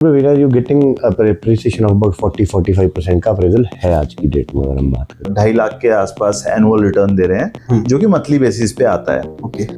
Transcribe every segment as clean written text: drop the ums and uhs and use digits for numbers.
Whereas you're getting a appreciation of about 40-45% का appraisal है आज की डेट में, अगर हम बात करें 2.5 लाख के आसपास एनुअल रिटर्न दे रहे हैं, जो कि मंथली बेसिस पे आता है। ओके।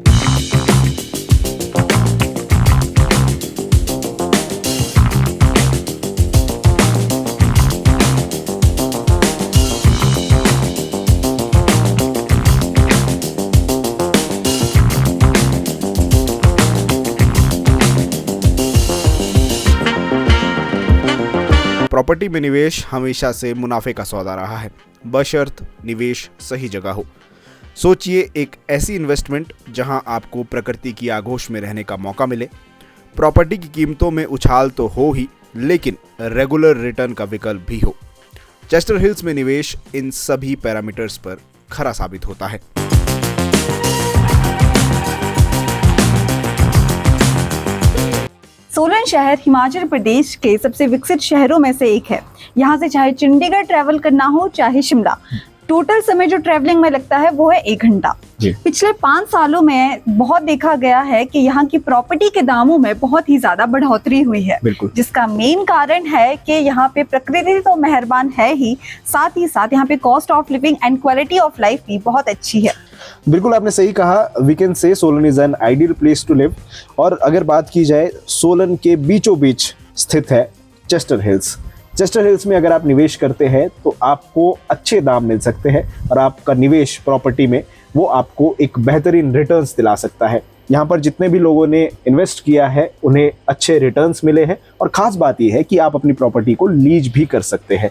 प्रॉपर्टी में निवेश हमेशा से मुनाफे का सौदा रहा है, बशर्त निवेश सही जगह हो। सोचिए एक ऐसी इन्वेस्टमेंट जहां आपको प्रकृति की आगोश में रहने का मौका मिले। प्रॉपर्टी की कीमतों में उछाल तो हो ही, लेकिन रेगुलर रिटर्न का विकल्प भी हो। चेस्टर हिल्स में निवेश इन सभी पैरामीटर्स पर खरा साबित होता है। सोलन शहर हिमाचल प्रदेश के सबसे विकसित शहरों में से एक है। यहाँ से चाहे चंडीगढ़ ट्रैवल करना हो चाहे शिमला, टोटल समय जो ट्रैवलिंग में लगता है वो है 1 घंटा। पिछले 5 सालों में बहुत देखा गया है कि यहाँ की प्रॉपर्टी के दामों में बहुत ही ज्यादा बढ़ोतरी हुई है, जिसका मेन कारण है कि यहाँ पे प्रकृति तो मेहरबान है ही साथ यहाँ पे cost of living and quality of life भी बहुत अच्छी है। बिल्कुल आपने सही कहा, we can say Solan is an ideal place to live. और अगर बात की जाए, सोलन के बीचों बीच स्थित है चेस्टर हिल्स। चेस्टर हिल्स में अगर आप निवेश करते हैं तो आपको अच्छे दाम मिल सकते हैं और आपका निवेश प्रॉपर्टी में वो आपको एक बेहतरीन रिटर्न्स दिला सकता है। यहाँ पर जितने भी लोगों ने इन्वेस्ट किया है उन्हें अच्छे रिटर्न्स मिले हैं, और ख़ास बात यह है कि आप अपनी प्रॉपर्टी को लीज भी कर सकते हैं।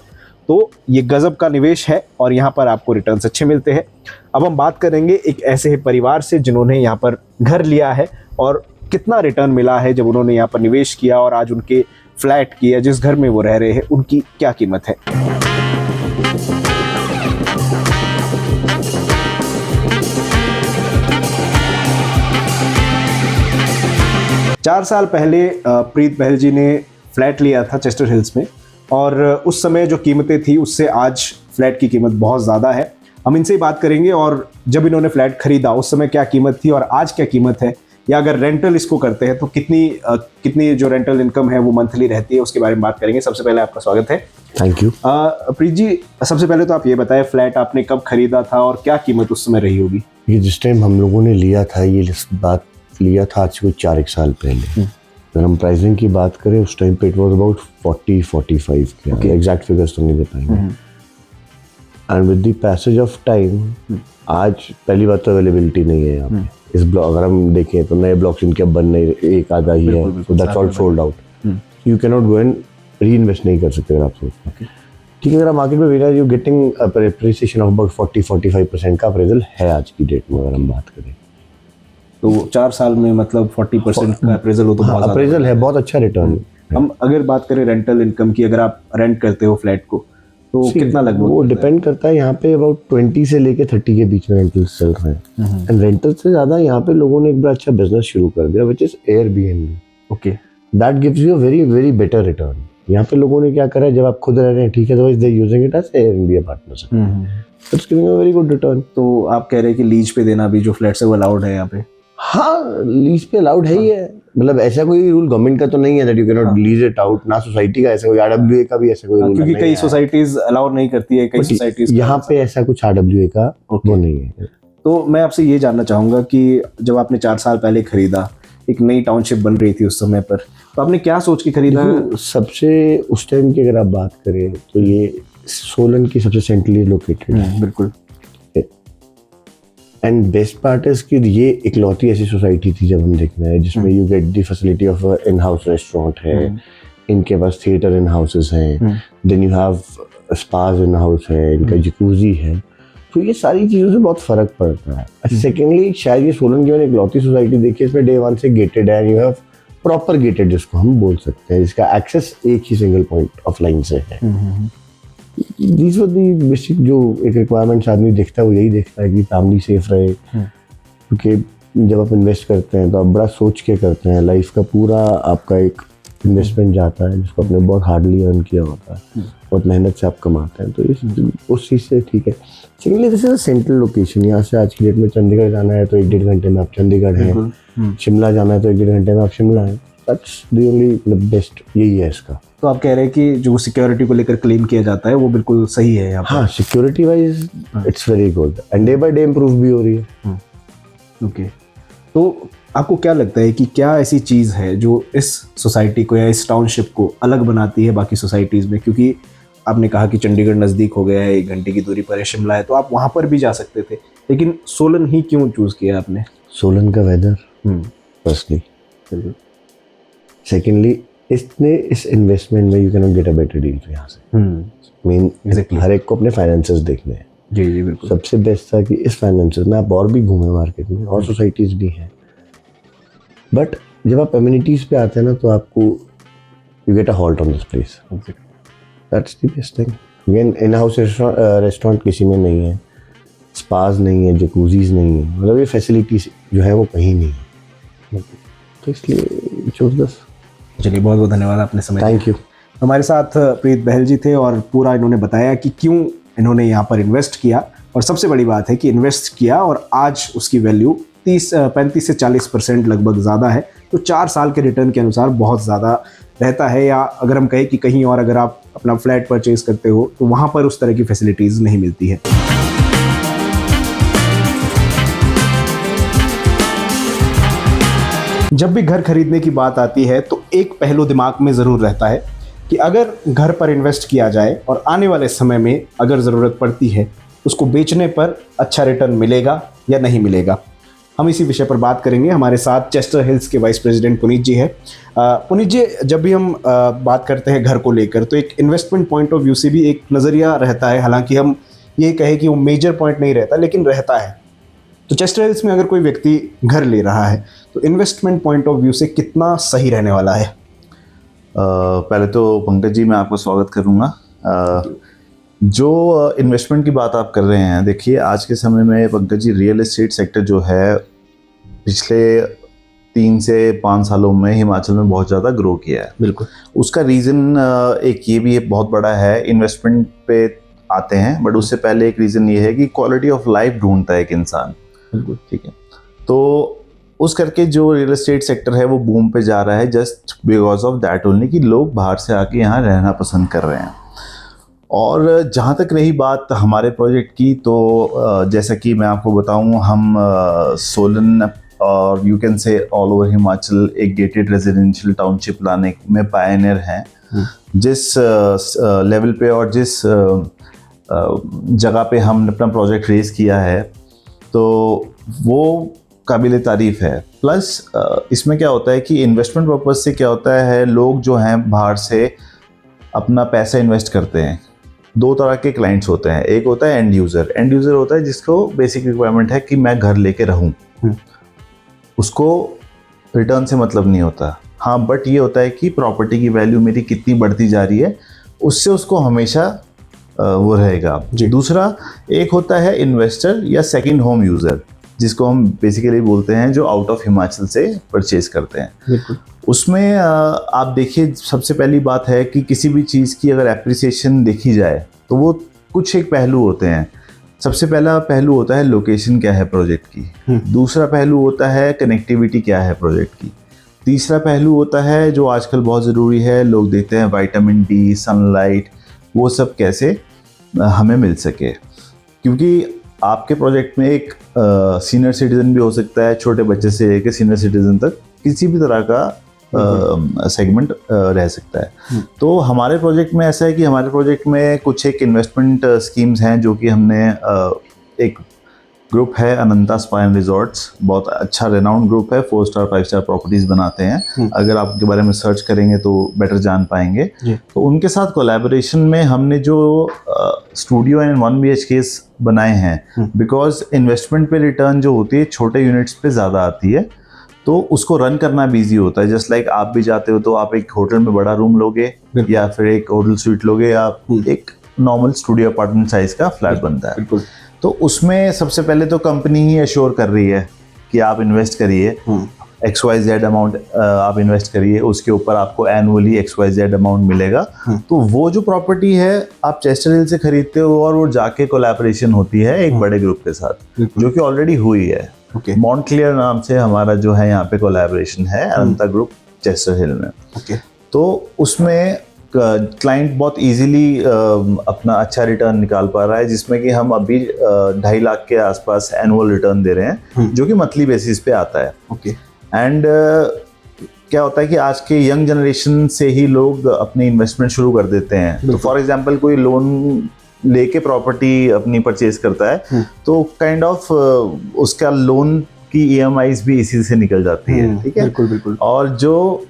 तो ये गजब का निवेश है और यहाँ पर आपको रिटर्न्स अच्छे मिलते हैं। अब हम बात करेंगे एक ऐसे परिवार से जिन्होंने यहाँ पर घर लिया है और कितना रिटर्न मिला है जब उन्होंने यहाँ पर निवेश किया, और आज उनके फ्लैट की या जिस घर में वो रह रहे हैं उनकी क्या कीमत है। चार साल पहले प्रीत बहल जी ने फ्लैट लिया था चेस्टर हिल्स में, और उस समय जो कीमतें थी उससे आज फ्लैट की कीमत बहुत ज़्यादा है। हम इनसे ही बात करेंगे, और जब इन्होंने फ्लैट खरीदा उस समय क्या कीमत थी और आज क्या कीमत है, या अगर रेंटल इसको करते हैं तो कितनी जो रेंटल इनकम है वो मंथली रहती है, उसके बारे में बात करेंगे। सबसे पहले आपका स्वागत है। Thank you. प्रीत जी, सबसे पहले तो आप ये बताएं, फ्लैट आपने कब खरीदा था और क्या कीमत उस समय रही होगी? ये जिस टाइम हम लोगों ने लिया था, ये बात लिया था आज से कुछ 4-1 साल पहले। अगर हम प्राइसिंग की बात करें उस टाइम पे इट वाज अबाउट 40-45 के, एग्जैक्ट फिगर्स तो नहीं दे पाएंगे। And with the passage of time आज पहली बात तो अवेलेबिलिटी नहीं है यहाँ पे। इस ब्लॉक अगर हम देखें तो नए ब्लॉक्स इनके अब बन नहीं, एक आधा ही है, so that's all sold out. You can not go and re invest नहीं कर सकते अगर आप सोचते। ठीक है, अगर आप मार्केट में where you getting appreciation of about 40-45% का अप्रेजल है आज की डेट में, अगर हम बात करें तो 4 साल में मतलब 40% का अप्रेजल हो तो बहुत अप्रेजल है, बहुत अच्छा रिटर्न। हम अगर बात करें रेंटल इनकम की, अगर आप रेंट करते हो फ्लैट को तो कितना लगभग? वो डिपेंड करता है। यहाँ पे अबाउट 20 से लेके 30 के बीच में रेंटल्स चल रहे हैं। एंड रेंटल से ज़्यादा यहाँ पे लोगों ने एक बड़ा अच्छा बिजनेस शुरू कर दिया, which is Airbnb. Okay, that gives you a very very better return. यहाँ पे लोगों ने क्या करा है, जब आप खुद रह रहे हैं ठीक है, तो they using it as Airbnb partnership, it's giving a very good return. तो आप कह रहे हैं कि लीज पे देना भी जो फ्लैट्स है वो अलाउड है यहाँ पे? हाँ, लीज पे अलाउड है ही है। मतलब ऐसा कोई रूल गवर्नमेंट का तो नहीं है that you can not lease it out, ना सोसाइटी का ऐसा कोई, आरडब्ल्यूए का भी ऐसा कोई रूल, क्योंकि कई सोसाइटीज अलाउ नहीं करती है, कई सोसाइटीज यहाँ पे ऐसा कुछ आरडब्ल्यूए का वो नहीं है। तो मैं आपसे ये जानना चाहूंगा कि जब आपने 4 साल पहले खरीदा, एक नई टाउनशिप बन रही थी उस समय पर, तो आपने क्या सोच के खरीदा? सबसे उस टाइम की अगर आप बात करें तो ये सोलन की सबसे सेंट्रली लोकेटेड है। बिल्कुल। एंड बेस्ट पार्ट इज कि ये इकलौती ऐसी सोसाइटी थी जब हम देखना है जिसमें you get the facility of in house restaurant है, इनके पास थिएटर इन हाउसेस हैं, then you have spas in house है, इनका जकूजी है। तो ये सारी चीज़ों से बहुत फ़र्क पड़ता है। सेकेंडली शायद ये सोलन की मैंने इकलौती सोसाइटी देखी है इसमें डे 1 से गेटेड है, यू हैव प्रॉपर गेटेड जिसको हम बोल सकते हैं, जिसका एक्सेस एक ही सिंगल पॉइंट ऑफ लाइन से है। These were the basic जो एक रिक्वायरमेंट्स आदमी देखता है, वो यही देखता है कि फैमिली सेफ रहे। क्योंकि जब आप इन्वेस्ट करते हैं तो आप बड़ा सोच के करते हैं, लाइफ का पूरा आपका एक इन्वेस्टमेंट जाता है जिसको आपने बहुत हार्डली अर्न किया होता है, बहुत मेहनत से आप कमाते हैं, तो उस चीज़ से ठीक है। Secondly this is a central location. यहाँ से आज की डेट में चंडीगढ़ जाना है तो 1-1.5 घंटे में आप चंडीगढ़ हैं, शिमला जाना है तो 1-1.5 घंटे में आप शिमला हैं। दैट्स द ओनली बेस्ट, यही है इसका। तो आप कह रहे हैं कि जो सिक्योरिटी को लेकर क्लेम किया जाता है वो बिल्कुल सही है यहाँ पर? हाँ, security wise it's very good and day by day improve भी हो रही है। ओके, तो आपको क्या लगता है कि क्या ऐसी चीज़ है जो इस सोसाइटी को या इस टाउनशिप को अलग बनाती है बाकी सोसाइटीज़ में? क्योंकि आपने कहा कि चंडीगढ़ नज़दीक हो गया है, 1 घंटे की दूरी पर है, शिमला है, तो आप वहाँ पर भी जा सकते थे, लेकिन सोलन ही क्यों चूज़ किया आपने? सोलन का वेदर फर्स्टली, सेकेंडली इस इन्वेस्टमेंट में you can not get a better deal यहाँ से। मीन हर एक को अपने फाइनेंसेस देखने हैं। जी जी बिल्कुल। सबसे बेस्ट था कि इस फाइनेंसेस में आप और भी घूमे मार्केट में, और सोसाइटीज़ भी हैं, बट जब आप कम्युनिटीज़ पे आते हैं ना तो आपको you get a halt on this place. That's the best thing. Again in house restaurant किसी में नहीं है, स्पाज नहीं है, जकूजीज नहीं है, मतलब ये फैसिलिटीज जो है वो कहीं नहीं है, तो इसलिए चूज दिस। चलिए, बहुत बहुत धन्यवाद आपने समय। Thank you. हमारे साथ प्रीत बहल जी थे और पूरा इन्होंने बताया कि क्यों इन्होंने यहाँ पर इन्वेस्ट किया, और सबसे बड़ी बात है कि इन्वेस्ट किया और आज उसकी वैल्यू 35 से 40% लगभग ज़्यादा है। तो 4 साल के रिटर्न के अनुसार बहुत ज़्यादा रहता है, या अगर हम कहें कि कहीं और अगर आप अपना फ्लैट परचेज करते हो तो वहाँ पर उस तरह की फैसिलिटीज़ नहीं मिलती है। जब भी घर खरीदने की बात आती है तो एक पहलू दिमाग में ज़रूर रहता है कि अगर घर पर इन्वेस्ट किया जाए और आने वाले समय में अगर ज़रूरत पड़ती है उसको बेचने पर अच्छा रिटर्न मिलेगा या नहीं मिलेगा। हम इसी विषय पर बात करेंगे। हमारे साथ चेस्टर हिल्स के वाइस प्रेसिडेंट पुनीत जी है। पुनीत जी, जब भी हम बात करते हैं घर को लेकर तो एक इन्वेस्टमेंट पॉइंट ऑफ व्यू से भी एक नज़रिया रहता है, हालांकि हम ये कहें कि वो मेजर पॉइंट नहीं रहता लेकिन रहता है। तो चेस्टर हिल्स में अगर कोई व्यक्ति घर ले रहा है तो इन्वेस्टमेंट पॉइंट ऑफ व्यू से कितना सही रहने वाला है? पहले तो पंकज जी मैं आपका स्वागत करूँगा। जो इन्वेस्टमेंट की बात आप कर रहे हैं, देखिए आज के समय में Pankaj ji real estate sector जो है पिछले 3 से 5 सालों में हिमाचल में बहुत ज़्यादा ग्रो किया है। बिल्कुल। उसका रीज़न एक ये भी बहुत बड़ा है, इन्वेस्टमेंट पे आते हैं, बट उससे पहले एक रीज़न ये है कि क्वालिटी ऑफ लाइफ ढूंढता है एक इंसान। बिल्कुल ठीक है, तो उस करके जो रियल एस्टेट सेक्टर है वो बूम पे जा रहा है, just because of that only कि लोग बाहर से आके यहाँ रहना पसंद कर रहे हैं। और जहाँ तक रही बात हमारे प्रोजेक्ट की, तो जैसा कि मैं आपको बताऊँ, हम सोलन और you can say all over Himachal एक गेटेड रेजिडेंशियल टाउनशिप लाने में पायनियर हैं। जिस लेवल पे और जिस जगह पे हमने अपना प्रोजेक्ट रेज किया है तो वो काबिल तारीफ़ है। प्लस इसमें क्या होता है कि इन्वेस्टमेंट पर्पज़ से क्या होता है, लोग जो हैं बाहर से अपना पैसा इन्वेस्ट करते हैं। 2 तरह के क्लाइंट्स होते हैं, एक होता है एंड यूज़र। एंड यूज़र होता है जिसको बेसिक रिक्वायरमेंट है कि मैं घर लेके रहूं, उसको रिटर्न से मतलब नहीं होता। हाँ, बट ये होता है कि प्रॉपर्टी की वैल्यू मेरी कितनी बढ़ती जा रही है, उससे उसको हमेशा वो रहेगा। दूसरा एक होता है इन्वेस्टर या सेकंड होम यूज़र, जिसको हम बेसिकली बोलते हैं जो आउट ऑफ हिमाचल से परचेज करते हैं। बिल्कुल। उसमें आप देखिए, सबसे पहली बात है कि किसी भी चीज़ की अगर एप्रिसिएशन देखी जाए तो वो कुछ एक पहलू होते हैं। सबसे पहला पहलू होता है लोकेशन क्या है प्रोजेक्ट की, दूसरा पहलू होता है कनेक्टिविटी क्या है प्रोजेक्ट की, तीसरा पहलू होता है जो आजकल बहुत ज़रूरी है, लोग देखते हैं विटामिन डी, सनलाइट, वो सब कैसे हमें मिल सके। क्योंकि आपके प्रोजेक्ट में एक सीनियर सिटीज़न भी हो सकता है, छोटे बच्चे से लेकर सीनियर सिटीज़न तक किसी भी तरह का सेगमेंट रह सकता है। तो हमारे प्रोजेक्ट में ऐसा है कि हमारे प्रोजेक्ट में कुछ एक इन्वेस्टमेंट स्कीम्स हैं जो कि हमने एक ग्रुप है अनंता स्पा एंड रिजॉर्ट्स, बहुत अच्छा रेनाउंड ग्रुप है, 4 स्टार 5 स्टार प्रॉपर्टीज़ बनाते हैं। अगर आप उनके बारे में सर्च करेंगे तो बेटर जान पाएंगे। तो उनके साथ कोलैबोरेशन में हमने जो स्टूडियो एंड 1 BHK बनाए हैं, बिकॉज इन्वेस्टमेंट पे रिटर्न जो होती है छोटे यूनिट्स पे ज़्यादा आती है, तो उसको रन करना भी ईजी होता है। जस्ट लाइक आप भी जाते हो तो आप एक होटल में बड़ा रूम लोगे या फिर एक होटल स्वीट लोगे या एक नॉर्मल स्टूडियो अपार्टमेंट साइज का फ्लैट बनता है। बिल्कुल। तो उसमें सबसे पहले तो कंपनी ही एश्योर कर रही है कि आप इन्वेस्ट करिए, XYZ अमाउंट आप इन्वेस्ट करिए, उसके ऊपर आपको एनुअली XYZ अमाउंट मिलेगा। तो वो जो प्रॉपर्टी है आप चेस्टर हिल से खरीदते हो और वो जाके कोलैबोरेशन होती है एक बड़े ग्रुप के साथ, जो कि ऑलरेडी हुई है। मॉन्टक्लियर नाम से हमारा जो है यहाँ पे कोलैबोरेशन है अनंता ग्रुप चेस्टर हिल में। ओके। तो उसमें क्लाइंट बहुत इजीली अपना अच्छा रिटर्न निकाल पा रहा है, जिसमें कि हम अभी 2.5 लाख के आसपास एनुअल रिटर्न दे रहे हैं, जो कि मंथली बेसिस पे आता है। ओके। एंड क्या होता है कि आज के यंग जनरेशन से ही लोग अपनी इन्वेस्टमेंट शुरू कर देते हैं। तो फॉर एग्जांपल कोई लोन लेके प्रॉपर्टी अपनी परचेज करता है, तो काइंड ऑफ उसका लोन की EMIs भी इसी से निकल जाती है। ठीक है, बिल्कुल बिल्कुल। और जो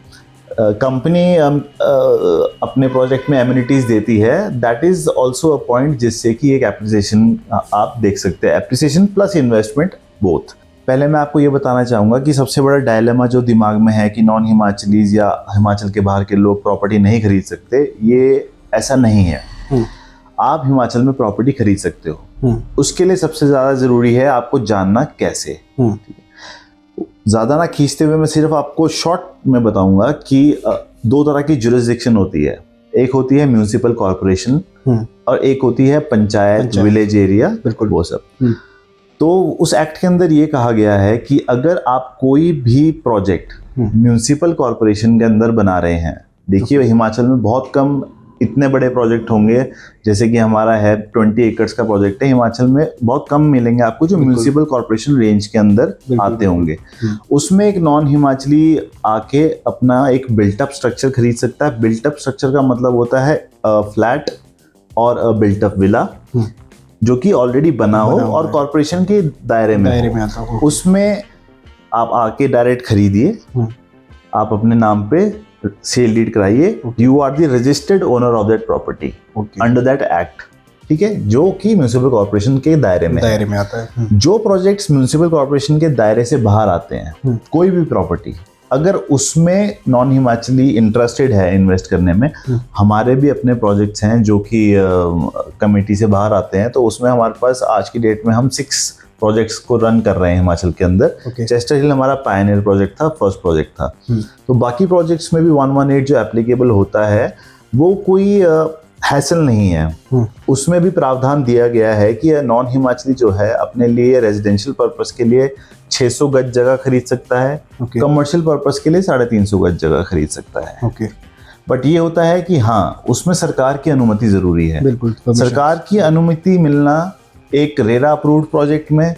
कंपनी अपने प्रोजेक्ट में एमिनिटीज देती है, that is also a point जिससे कि एक एप्रिसिएशन आप देख सकते हैं, एप्रिसिएशन प्लस इन्वेस्टमेंट बोथ। पहले मैं आपको ये बताना चाहूँगा कि सबसे बड़ा डायलेमा जो दिमाग में है कि नॉन हिमाचलीज या हिमाचल के बाहर के लोग प्रॉपर्टी नहीं खरीद सकते, ये ऐसा नहीं है। आप हिमाचल में प्रॉपर्टी खरीद सकते हो। उसके लिए सबसे ज़्यादा ज़रूरी है आपको जानना कैसे। ज़्यादा ना खींचते हुए मैं सिर्फ आपको शॉर्ट में बताऊंगा कि 2 तरह की जुरिस्डिक्शन होती है। एक होती है म्यूनिसिपल कॉर्पोरेशन और एक होती है पंचायत, विलेज एरिया, बिल्कुल वो सब। तो उस एक्ट के अंदर ये कहा गया है कि अगर आप कोई भी प्रोजेक्ट म्यूनिसिपल कॉर्पोरेशन के अंदर बना रहे हैं, देखिए हिमाचल में बहुत कम इतने बड़े प्रोजेक्ट होंगे, जैसे कि हमारा है 20 एकर्स का प्रोजेक्ट है, हिमाचल में बहुत कम मिलेंगे आपको जो म्यूनिसिपल कॉर्पोरेशन रेंज के अंदर आते होंगे। उसमें एक नॉन हिमाचली आके अपना एक बिल्टअप स्ट्रक्चर खरीद सकता है। बिल्टअप स्ट्रक्चर का मतलब होता है फ्लैट और बिल्टअप विला जो कि ऑलरेडी बना हो और कॉर्पोरेशन के दायरे में आता हो। उसमें आप आके डायरेक्ट खरीदिए, आप अपने नाम पे सेल डीड कराइए, you are the registered owner of that property under that act. ठीक है, जो कि म्यूनिसिपल कॉर्पोरेशन के दायरे में आता है। जो प्रोजेक्ट्स म्यूनिसिपल कॉर्पोरेशन के दायरे से बाहर आते हैं, कोई भी प्रॉपर्टी, अगर उसमें नॉन हिमाचली इंटरेस्टेड है इन्वेस्ट करने में, हमारे भी अपने प्रोजेक्ट्स हैं जो कि कमेटी से बाहर आते हैं, तो उसमें हमारे पास आज की डेट में हम 6 प्रोजेक्ट्स को रन कर रहे हैं हिमाचल के अंदर। चेस्टर हिल हमारा पायनियर प्रोजेक्ट था, फर्स्ट प्रोजेक्ट था। तो बाकी प्रोजेक्ट्स में भी 118 जो एप्लीकेबल होता है वो कोई हैसल नहीं है। उसमें भी प्रावधान दिया गया है कि नॉन हिमाचली जो है अपने लिए रेजिडेंशियल पर्पस के लिए 600 गज जगह खरीद सकता है, कमर्शियल पर्पस के लिए 350 गज जगह खरीद सकता है। बट ये होता है कि हाँ, उसमें सरकार की अनुमति जरूरी है। बिल्कुल, सरकार की अनुमति मिलना एक रेरा अप्रूव्ड प्रोजेक्ट में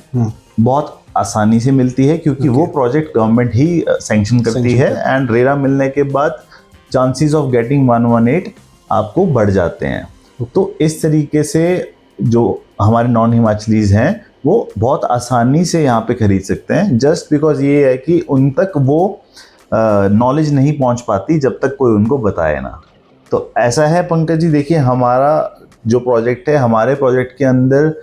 बहुत आसानी से मिलती है, क्योंकि वो प्रोजेक्ट गवर्नमेंट ही सैंक्शन करती है। एंड रेरा मिलने के बाद चांसेस ऑफ गेटिंग 118 आपको बढ़ जाते हैं। तो इस तरीके से जो हमारे नॉन हिमाचलीज हैं वो बहुत आसानी से यहाँ पे खरीद सकते हैं, जस्ट बिकॉज ये है कि उन तक वो नॉलेज नहीं पहुँच पाती जब तक कोई उनको बताए ना। तो ऐसा है पंकज जी, देखिए हमारा जो प्रोजेक्ट है, हमारे प्रोजेक्ट के अंदर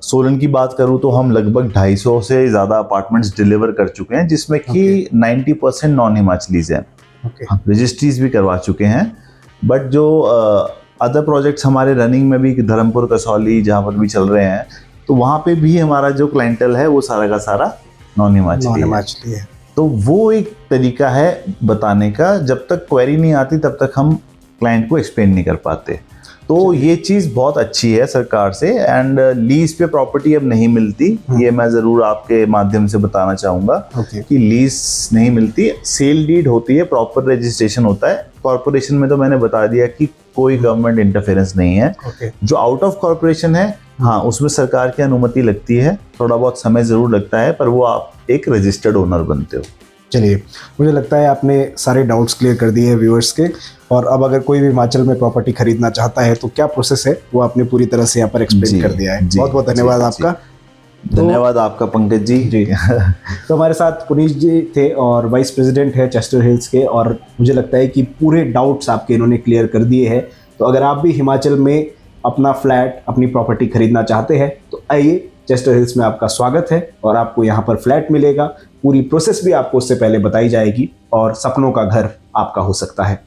सोलन की बात करूँ तो हम लगभग 250 से ज़्यादा अपार्टमेंट्स डिलीवर कर चुके हैं, जिसमें कि 90% नॉन हिमाचलीज हैं। रजिस्ट्रीज भी करवा चुके हैं। बट जो अदर प्रोजेक्ट्स हमारे रनिंग में भी, धर्मपुर, कसौली, जहाँ पर भी चल रहे हैं, तो वहाँ पे भी हमारा जो क्लाइंटल है वो सारा का सारा नॉन हिमाचली है। तो वो एक तरीका है बताने का, जब तक क्वेरी नहीं आती तब तक हम क्लाइंट को एक्सप्लेन नहीं कर पाते। तो ये चीज़ बहुत अच्छी है सरकार से। एंड लीज पे प्रॉपर्टी अब नहीं मिलती, ये मैं ज़रूर आपके माध्यम से बताना चाहूँगा कि लीज नहीं मिलती, सेल डीड होती है, प्रॉपर रजिस्ट्रेशन होता है। कॉर्पोरेशन में तो मैंने बता दिया कि कोई गवर्नमेंट इंटरफेरेंस नहीं है। जो आउट ऑफ कॉर्पोरेशन है, हाँ, उसमें सरकार की अनुमति लगती है, थोड़ा बहुत समय ज़रूर लगता है, पर वो आप एक रजिस्टर्ड ओनर बनते हो। चलिए, मुझे लगता है आपने सारे डाउट्स क्लियर कर दिए हैं व्यूअर्स के। और अब अगर कोई भी हिमाचल में प्रॉपर्टी खरीदना चाहता है तो क्या प्रोसेस है वो आपने पूरी तरह से यहाँ पर एक्सप्लेन कर दिया है। बहुत बहुत धन्यवाद आपका। धन्यवाद आपका पंकज जी। तो हमारे साथ पुनीश जी थे और वाइस प्रेसिडेंट है चेस्टर हिल्स के, और मुझे लगता है कि पूरे डाउट्स आपके इन्होंने क्लियर कर दिए हैं। तो अगर आप भी हिमाचल में अपना फ्लैट, अपनी प्रॉपर्टी खरीदना चाहते हैं तो आइए, चेस्टर हिल्स में आपका स्वागत है और आपको यहाँ पर फ्लैट मिलेगा। पूरी प्रोसेस भी आपको उससे पहले बताई जाएगी और सपनों का घर आपका हो सकता है।